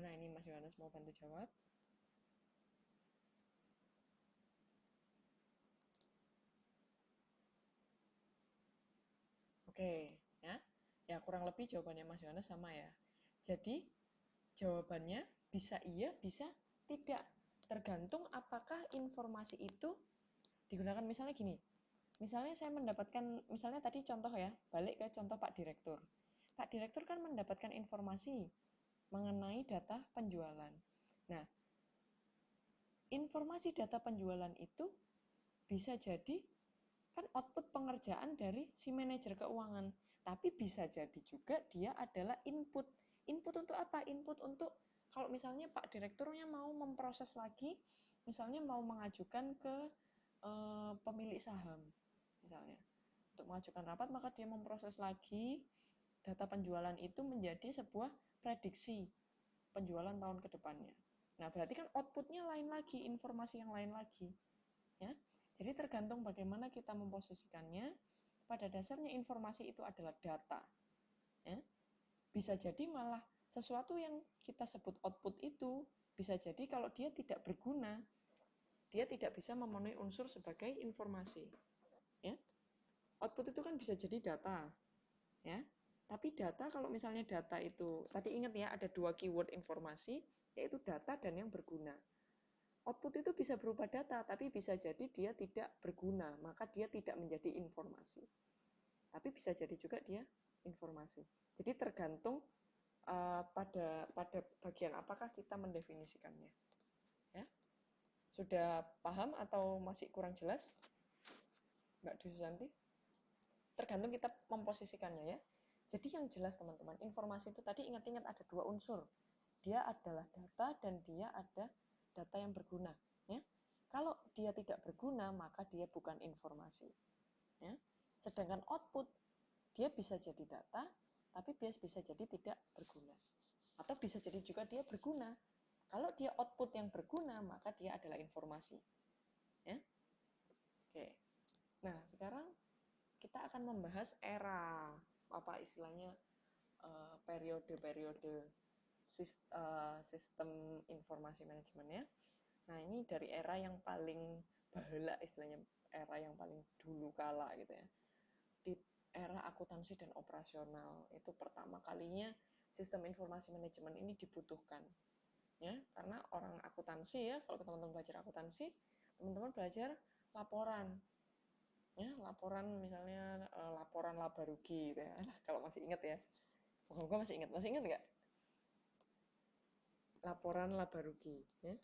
Gimana ini Mas Yohanes mau bantu jawab? Oke, ya. Ya kurang lebih jawabannya Mas Yohanes sama ya. Jadi jawabannya bisa iya, bisa tidak. Tergantung apakah informasi itu digunakan. Misalnya gini, misalnya saya mendapatkan, misalnya tadi contoh ya, balik ke contoh Pak Direktur. Pak Direktur kan mendapatkan informasi mengenai data penjualan. Nah, informasi data penjualan itu bisa jadi kan output pengerjaan dari si manajer keuangan. Tapi bisa jadi juga dia adalah input. Input untuk apa? Input untuk kalau misalnya Pak Direkturnya mau memproses lagi, misalnya mau mengajukan ke pemilik saham, misalnya. Untuk mengajukan rapat, maka dia memproses lagi data penjualan itu menjadi sebuah prediksi penjualan tahun ke depannya. Nah, berarti kan outputnya lain lagi, informasi yang lain lagi. Ya. Jadi tergantung bagaimana kita memposisikannya. Pada dasarnya informasi itu adalah data. Ya. Bisa jadi malah sesuatu yang kita sebut output itu bisa jadi kalau dia tidak berguna, dia tidak bisa memenuhi unsur sebagai informasi. Ya. Output itu kan bisa jadi data. Ya. Tapi data, kalau misalnya data itu, tadi ingat ya ada dua keyword informasi, yaitu data dan yang berguna. Output itu bisa berupa data, tapi bisa jadi dia tidak berguna, maka dia tidak menjadi informasi. Tapi bisa jadi juga dia informasi. Jadi tergantung pada bagian apakah kita mendefinisikannya. Ya, sudah paham atau masih kurang jelas, Mbak Dwi Susanti? Tergantung kita memposisikannya ya. Jadi yang jelas teman-teman, informasi itu tadi ingat-ingat ada dua unsur. Dia adalah data dan dia ada data yang berguna. Ya. Kalau dia tidak berguna, maka dia bukan informasi. Ya. Sedangkan output, dia bisa jadi data, tapi dia bisa jadi tidak berguna. Atau bisa jadi juga dia berguna. Kalau dia output yang berguna, maka dia adalah informasi. Ya. Oke. Nah, sekarang kita akan membahas era, apa istilahnya, periode-periode sistem informasi manajemen ya. Nah, ini dari era yang paling baheula istilahnya, era yang paling dulu kala gitu ya. Di era akuntansi dan operasional itu pertama kalinya sistem informasi manajemen ini dibutuhkan. Ya, karena orang akuntansi ya, kalau teman-teman belajar akuntansi, teman-teman belajar laporan. Ya, laporan misalnya laporan laba rugi gitu ya. Kalau masih ingat ya. Moga-moga masih ingat. Masih ingat nggak? Laporan laba rugi. Ya.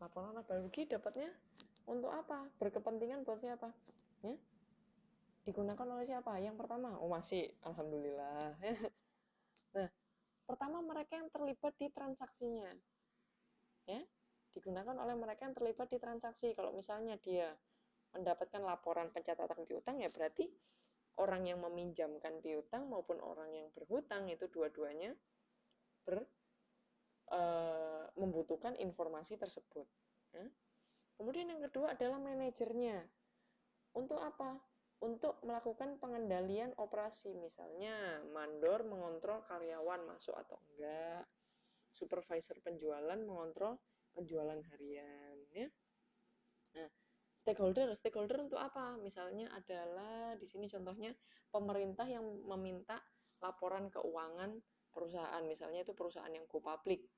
Laporan laba rugi dapatnya untuk apa? Berkepentingan buat siapa? Ya. Digunakan oleh siapa? Yang pertama, oh masih, alhamdulillah. Nah, pertama mereka yang terlibat di transaksinya. Ya. Digunakan oleh mereka yang terlibat di transaksi. Kalau misalnya dia mendapatkan laporan pencatatan piutang, ya berarti orang yang meminjamkan piutang maupun orang yang berhutang itu dua-duanya membutuhkan informasi tersebut. Ya. Kemudian yang kedua adalah manajernya. Untuk apa? Untuk melakukan pengendalian operasi. Misalnya, mandor mengontrol karyawan masuk atau enggak. Supervisor penjualan mengontrol penjualan harian. Ya. Nah, stakeholder untuk apa? Misalnya adalah di sini contohnya pemerintah yang meminta laporan keuangan perusahaan. Misalnya itu perusahaan yang go public.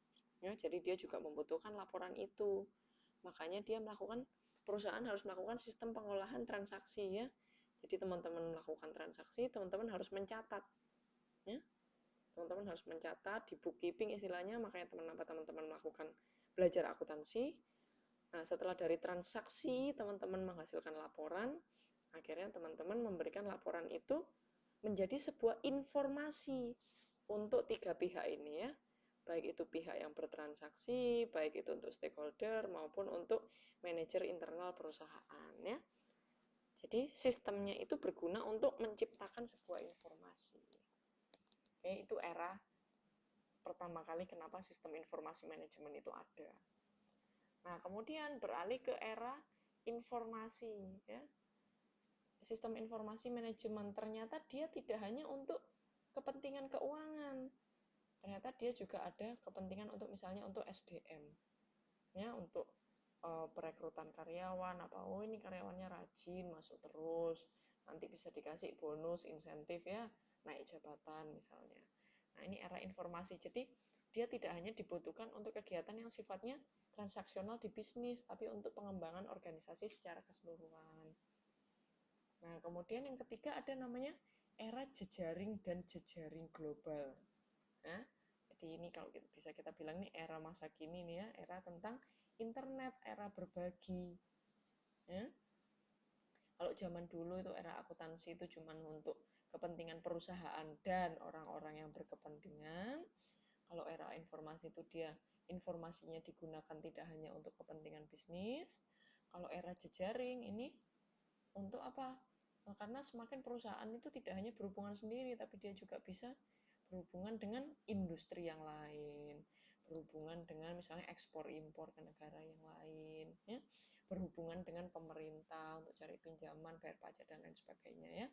Ya, jadi dia juga membutuhkan laporan itu. Makanya dia perusahaan harus melakukan sistem pengolahan transaksi ya. Jadi teman-teman melakukan transaksi, teman-teman harus mencatat. Ya. Teman-teman harus mencatat di bookkeeping istilahnya, makanya teman-teman melakukan belajar akuntansi. Nah, setelah dari transaksi teman-teman menghasilkan laporan, akhirnya teman-teman memberikan laporan itu menjadi sebuah informasi untuk tiga pihak ini ya. Baik itu pihak yang bertransaksi, baik itu untuk stakeholder maupun untuk manajer internal perusahaan ya. Jadi sistemnya itu berguna untuk menciptakan sebuah informasi. Oke, itu era pertama kali kenapa sistem informasi manajemen itu ada. Nah, kemudian beralih ke era informasi ya. Sistem informasi manajemen ternyata dia tidak hanya untuk kepentingan keuangan, ternyata dia juga ada kepentingan untuk misalnya untuk SDM, ya, untuk perekrutan karyawan, ini karyawannya rajin, masuk terus, nanti bisa dikasih bonus, insentif ya, naik jabatan misalnya. Nah, ini era informasi, jadi dia tidak hanya dibutuhkan untuk kegiatan yang sifatnya transaksional di bisnis, tapi untuk pengembangan organisasi secara keseluruhan. Nah, kemudian yang ketiga ada namanya era jejaring dan jejaring global. Nah, jadi ini kalau bisa kita bilang nih era masa kini nih ya, era tentang internet, era berbagi. Ya. Kalau zaman dulu itu era akuntansi itu cuma untuk kepentingan perusahaan dan orang-orang yang berkepentingan. Kalau era informasi itu dia informasinya digunakan tidak hanya untuk kepentingan bisnis. Kalau era jejaring ini untuk apa? Karena semakin perusahaan itu tidak hanya berhubungan sendiri, tapi dia juga bisa berhubungan dengan industri yang lain, berhubungan dengan misalnya ekspor impor ke negara yang lain, ya, berhubungan dengan pemerintah untuk cari pinjaman, bayar pajak dan lain sebagainya ya.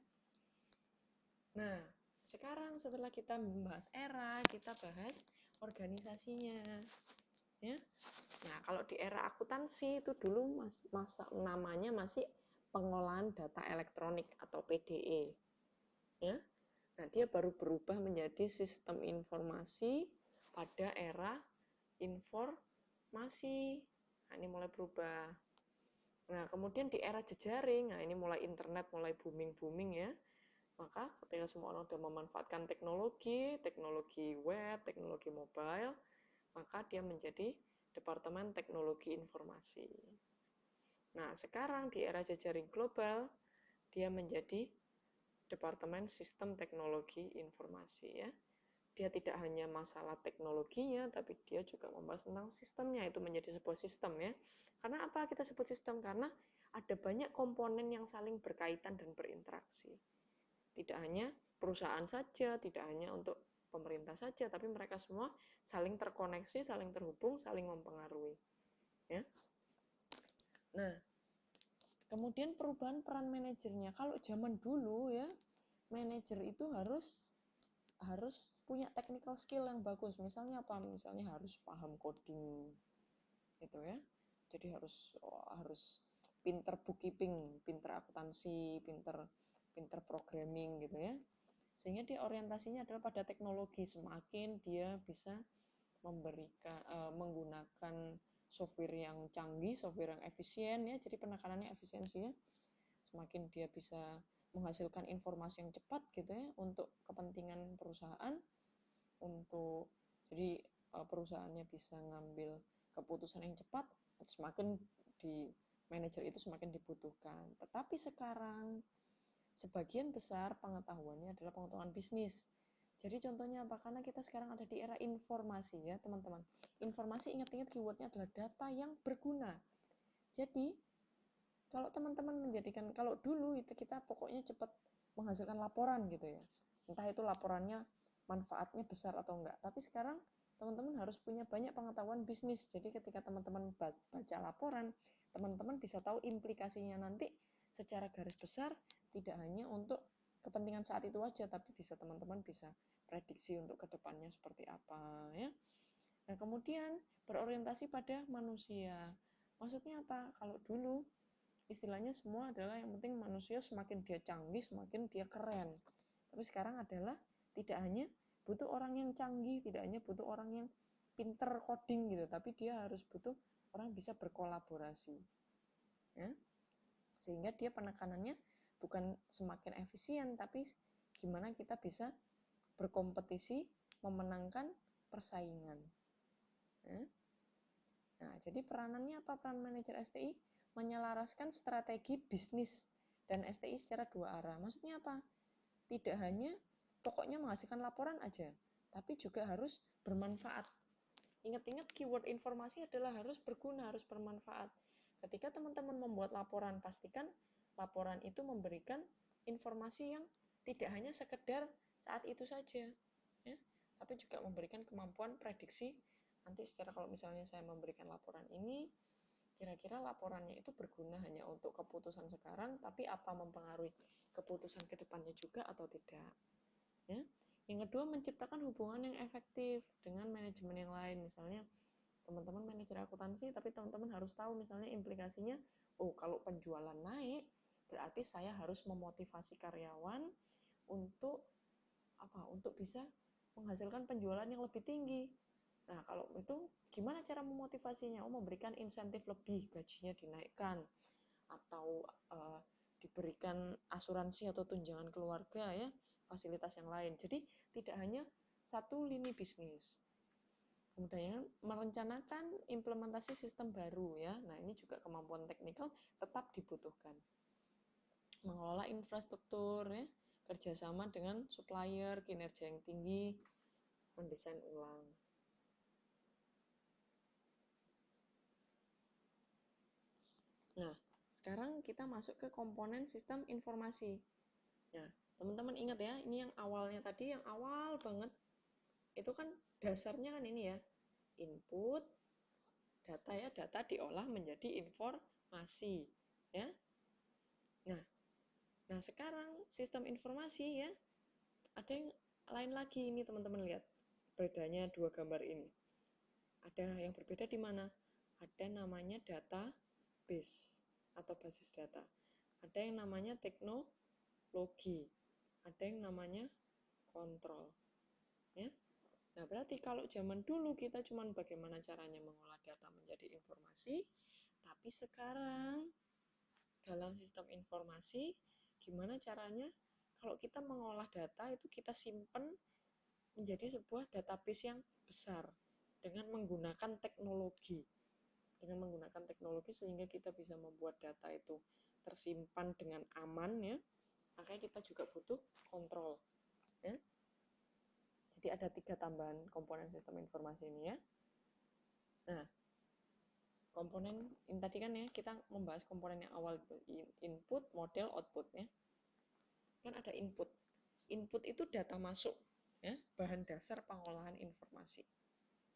Nah, sekarang setelah kita membahas era, kita bahas organisasinya, ya. Nah, kalau di era akuntansi itu dulu namanya masih pengolahan data elektronik atau PDE, ya. Nah, dia baru berubah menjadi sistem informasi pada era informasi. Nah, ini mulai berubah. Nah, kemudian di era jejaring, nah ini mulai internet mulai booming ya. Maka ketika semua orang sudah memanfaatkan teknologi web, teknologi mobile, maka dia menjadi Departemen Teknologi Informasi. Nah, sekarang di era jejaring global, dia menjadi Departemen Sistem Teknologi Informasi ya. Dia tidak hanya masalah teknologinya, tapi dia juga membahas tentang sistemnya, itu menjadi sebuah sistem ya. Karena apa kita sebut sistem? Karena ada banyak komponen yang saling berkaitan dan berinteraksi. Tidak hanya perusahaan saja, tidak hanya untuk pemerintah saja, tapi mereka semua saling terkoneksi, saling terhubung, saling mempengaruhi. Ya. Nah, kemudian perubahan peran manajernya. Kalau zaman dulu ya, manajer itu harus punya technical skill yang bagus. Misalnya apa? Misalnya harus paham coding, gitu ya. Jadi harus pinter bookkeeping, pinter akuntansi, pinter programming gitu ya. Sehingga dia orientasinya adalah pada teknologi. Semakin dia bisa menggunakan software yang canggih, software yang efisien ya. Jadi penekanannya efisiensi ya. Semakin dia bisa menghasilkan informasi yang cepat gitu ya untuk kepentingan perusahaan, jadi perusahaannya bisa ngambil keputusan yang cepat, semakin di manajer itu semakin dibutuhkan. Tetapi sekarang sebagian besar pengetahuannya adalah pengetahuan bisnis. Jadi contohnya apa? Karena kita sekarang ada di era informasi ya teman-teman. Informasi, ingat-ingat keywordnya adalah data yang berguna. Jadi kalau teman-teman menjadikan, kalau dulu itu kita pokoknya cepat menghasilkan laporan gitu ya, entah itu laporannya manfaatnya besar atau enggak, tapi sekarang teman-teman harus punya banyak pengetahuan bisnis. Jadi ketika teman-teman baca laporan, teman-teman bisa tahu implikasinya nanti secara garis besar, tidak hanya untuk kepentingan saat itu aja, tapi bisa teman-teman bisa prediksi untuk kedepannya seperti apa ya. Nah, kemudian berorientasi pada manusia. Maksudnya apa? Kalau dulu istilahnya semua adalah yang penting manusia semakin dia canggih, semakin dia keren. Tapi sekarang adalah tidak hanya butuh orang yang canggih, tidak hanya butuh orang yang pinter coding gitu, tapi dia harus butuh orang bisa berkolaborasi. Ya. Sehingga dia penekanannya bukan semakin efisien, tapi gimana kita bisa berkompetisi, memenangkan persaingan. Ya. Nah, jadi peranannya apa peran manajer STI? Menyelaraskan strategi bisnis dan STI secara dua arah. Maksudnya apa? Tidak hanya pokoknya menghasilkan laporan aja, tapi juga harus bermanfaat. Ingat-ingat keyword informasi adalah harus berguna, harus bermanfaat. Ketika teman-teman membuat laporan, pastikan laporan itu memberikan informasi yang tidak hanya sekedar saat itu saja, ya, tapi juga memberikan kemampuan prediksi. Nanti secara kalau misalnya saya memberikan laporan ini, kira-kira laporannya itu berguna hanya untuk keputusan sekarang, tapi apa mempengaruhi keputusan kedepannya juga atau tidak. Ya. Yang kedua, menciptakan hubungan yang efektif dengan manajemen yang lain. Misalnya teman-teman manajer akuntansi, tapi teman-teman harus tahu misalnya implikasinya, oh kalau penjualan naik, berarti saya harus memotivasi karyawan untuk apa? Untuk bisa menghasilkan penjualan yang lebih tinggi. Nah, kalau itu gimana cara memotivasinya? Oh, memberikan insentif lebih, gajinya dinaikkan, atau diberikan asuransi atau tunjangan keluarga ya, fasilitas yang lain. Jadi tidak hanya satu lini bisnis. Kemudian merencanakan implementasi sistem baru ya. Nah, ini juga kemampuan teknikal tetap dibutuhkan. Mengelola infrastruktur ya, kerjasama dengan supplier, kinerja yang tinggi, mendesain ulang. Nah, sekarang kita masuk ke komponen sistem informasi. Nah, teman-teman ingat ya, ini yang awalnya tadi, yang awal banget, itu kan dasarnya kan ini ya, input, data ya, data diolah menjadi informasi ya. Nah sekarang sistem informasi ya, ada yang lain lagi ini teman-teman lihat, bedanya dua gambar ini. Ada yang berbeda di mana? Ada namanya database atau basis data. Ada yang namanya teknologi. Ada yang namanya kontrol. Ya. Nah, berarti kalau zaman dulu kita cuma bagaimana caranya mengolah data menjadi informasi, tapi sekarang dalam sistem informasi, gimana caranya kalau kita mengolah data itu kita simpan menjadi sebuah database yang besar dengan menggunakan teknologi. Dengan menggunakan teknologi sehingga kita bisa membuat data itu tersimpan dengan aman ya. Makanya kita juga butuh kontrol ya. Jadi ada 3 tambahan komponen sistem informasi ini ya. Nah, komponen ini tadi kan ya, kita membahas komponen yang awal, input, model, output ya. Kan ada input. Input itu data masuk ya, bahan dasar pengolahan informasi.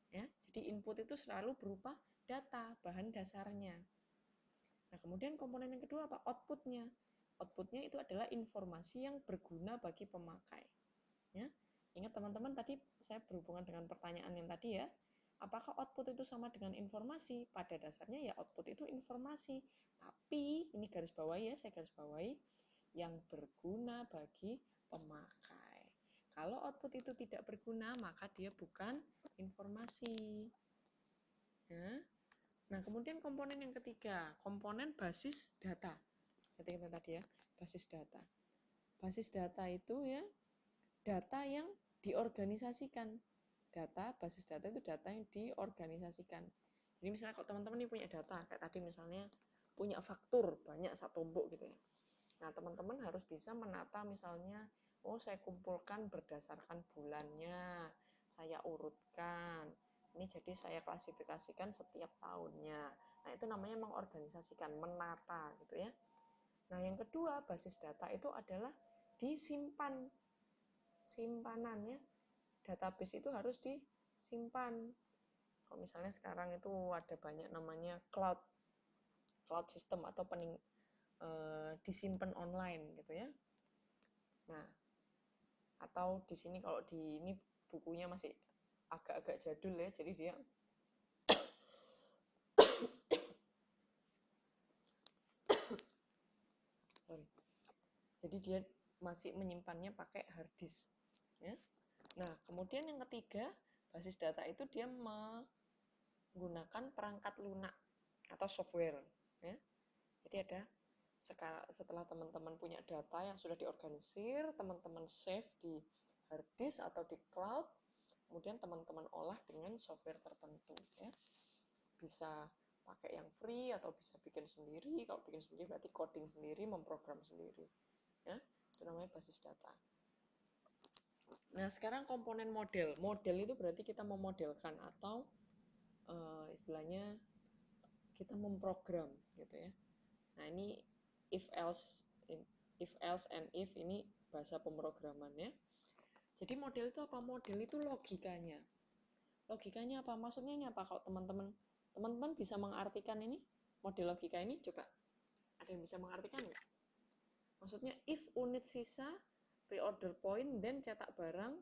Ya, jadi input itu selalu berupa data, bahan dasarnya. Nah, kemudian komponen yang kedua apa? Outputnya. Outputnya itu adalah informasi yang berguna bagi pemakai. Ya, ingat teman-teman tadi saya berhubungan dengan pertanyaan yang tadi ya. Apakah output itu sama dengan informasi? Pada dasarnya ya output itu informasi. Tapi ini garis bawahi ya, saya garis bawahi yang berguna bagi pemakai. Kalau output itu tidak berguna, maka dia bukan informasi. Ya. Nah, kemudian komponen yang ketiga, komponen basis data. Ketika tadi ya, basis data. Basis data itu ya, data yang diorganisasikan. Data, basis data itu data yang diorganisasikan. Jadi misalnya kalau teman-teman ini punya data, kayak tadi misalnya punya faktur banyak satu tumpuk gitu ya. Nah, teman-teman harus bisa menata misalnya, oh saya kumpulkan berdasarkan bulannya, saya urutkan. Ini jadi saya klasifikasikan setiap tahunnya. Nah, itu namanya mengorganisasikan, menata gitu ya. Nah, yang kedua, basis data itu adalah disimpan. Simpanannya, database itu harus disimpan. Kalau misalnya sekarang itu ada banyak namanya cloud system atau disimpan online gitu ya. Nah, atau di sini kalau di ini bukunya masih agak-agak jadul ya, jadi dia jadi dia masih menyimpannya pakai hard disk ya. Nah, kemudian yang ketiga, basis data itu dia menggunakan perangkat lunak atau software ya. Jadi ada setelah teman-teman punya data yang sudah diorganisir, teman-teman save di hard disk atau di cloud, kemudian teman-teman olah dengan software tertentu ya. Bisa pakai yang free atau bisa bikin sendiri. Kalau bikin sendiri berarti coding sendiri, memprogram sendiri ya. Itu namanya basis data. Nah, sekarang komponen model. Model itu berarti kita memodelkan atau istilahnya kita memprogram gitu ya. Nah, ini if else and if ini bahasa pemrogramannya. Jadi model itu apa? Model itu logikanya. Logikanya apa? Maksudnya ini apa? Kalau teman-teman bisa mengartikan ini model logika ini, coba ada yang bisa mengartikan nggak? Maksudnya if unit sisa pre-order point then cetak barang